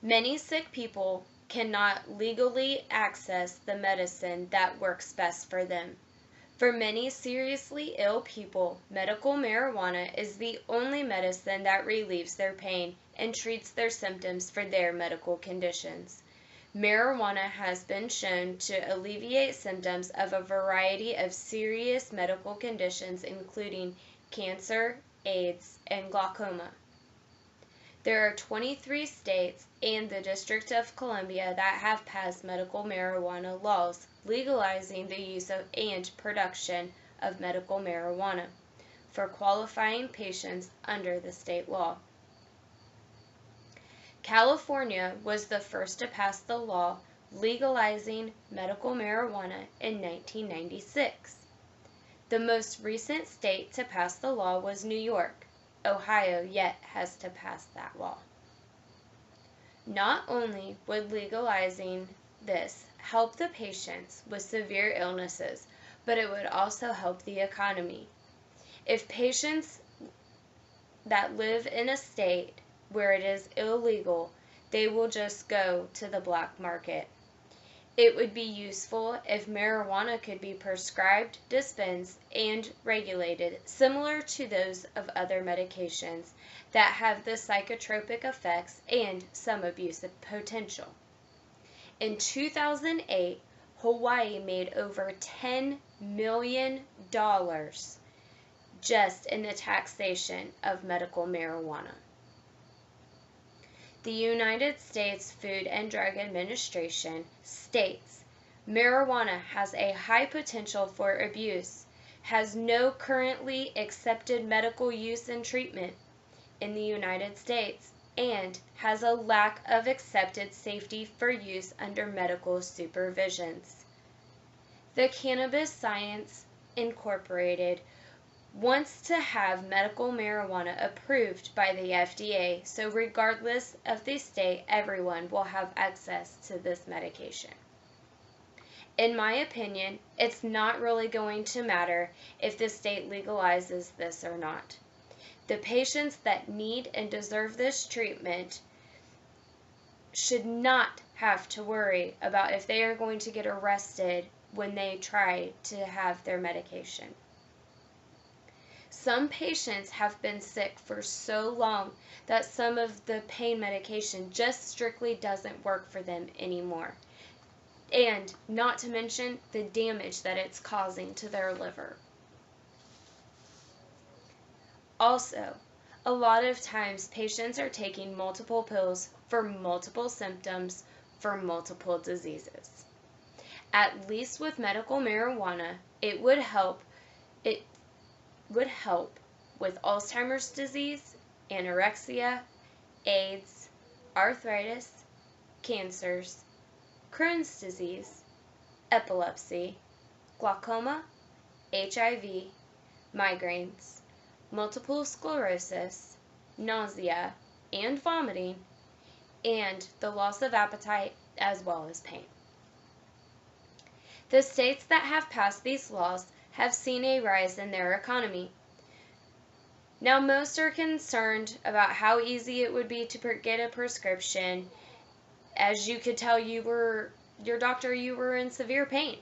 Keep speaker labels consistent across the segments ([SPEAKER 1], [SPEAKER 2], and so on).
[SPEAKER 1] Many sick people cannot legally access the medicine that works best for them. For many seriously ill people, medical marijuana is the only medicine that relieves their pain and treats their symptoms for their medical conditions. Marijuana has been shown to alleviate symptoms of a variety of serious medical conditions, including cancer, AIDS, and glaucoma. There are 23 states and the District of Columbia that have passed medical marijuana laws legalizing the use of and production of medical marijuana for qualifying patients under the state law. California was the first to pass the law legalizing medical marijuana in 1996. The most recent state to pass the law was New York. Ohio yet has to pass that law. Not only would legalizing this help the patients with severe illnesses, but it would also help the economy. If patients that live in a state where it is illegal, they will just go to the black market. It would be useful if marijuana could be prescribed, dispensed, and regulated, similar to those of other medications that have the psychotropic effects and some abusive potential. In 2008, Hawaii made over $10 million just in the taxation of medical marijuana. The United States Food and Drug Administration states marijuana has a high potential for abuse, has no currently accepted medical use and treatment in the United States, and has a lack of accepted safety for use under medical supervisions. The Cannabis Science Incorporated wants to have medical marijuana approved by the FDA, so regardless of the state, everyone will have access to this medication. In my opinion, it's not really going to matter if the state legalizes this or not. The patients that need and deserve this treatment should not have to worry about if they are going to get arrested when they try to have their medication. Some patients have been sick for so long that some of the pain medication just strictly doesn't work for them anymore. And not to mention the damage that it's causing to their liver. Also, a lot of times patients are taking multiple pills for multiple symptoms for multiple diseases. At least with medical marijuana, it would help with Alzheimer's disease, anorexia, AIDS, arthritis, cancers, Crohn's disease, epilepsy, glaucoma, HIV, migraines, multiple sclerosis, nausea and vomiting, and the loss of appetite as well as pain. The states that have passed these laws have seen a rise in their economy. Now, most are concerned about how easy it would be to get a prescription, as you could tell your doctor you were in severe pain.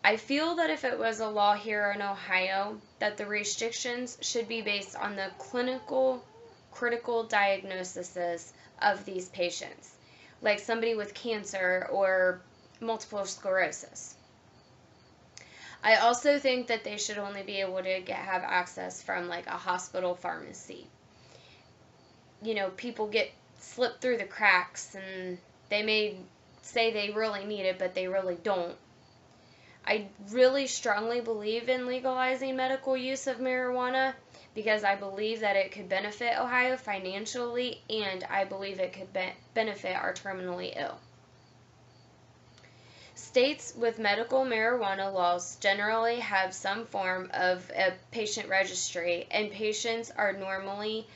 [SPEAKER 1] I feel that if it was a law here in Ohio, that the restrictions should be based on the clinical critical diagnoses of these patients, like somebody with cancer or multiple sclerosis. I also think that they should only be able to have access from like a hospital pharmacy. You know, people get slipped through the cracks and they may say they really need it, but they really don't. I really strongly believe in legalizing medical use of marijuana because I believe that it could benefit Ohio financially, and I believe it could benefit our terminally ill. States with medical marijuana laws generally have some form of a patient registry, and patients are normally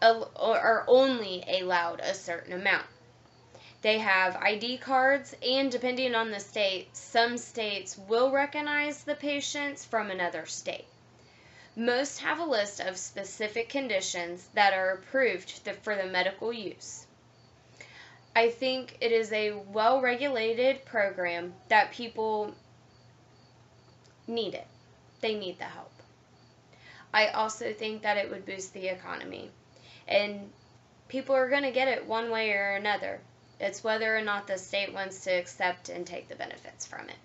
[SPEAKER 1] are only allowed a certain amount. They have ID cards, and depending on the state, some states will recognize the patients from another state. Most have a list of specific conditions that are approved for the medical use. I think it is a well-regulated program that people need it. They need the help. I also think that it would boost the economy. And people are going to get it one way or another. It's whether or not the state wants to accept and take the benefits from it.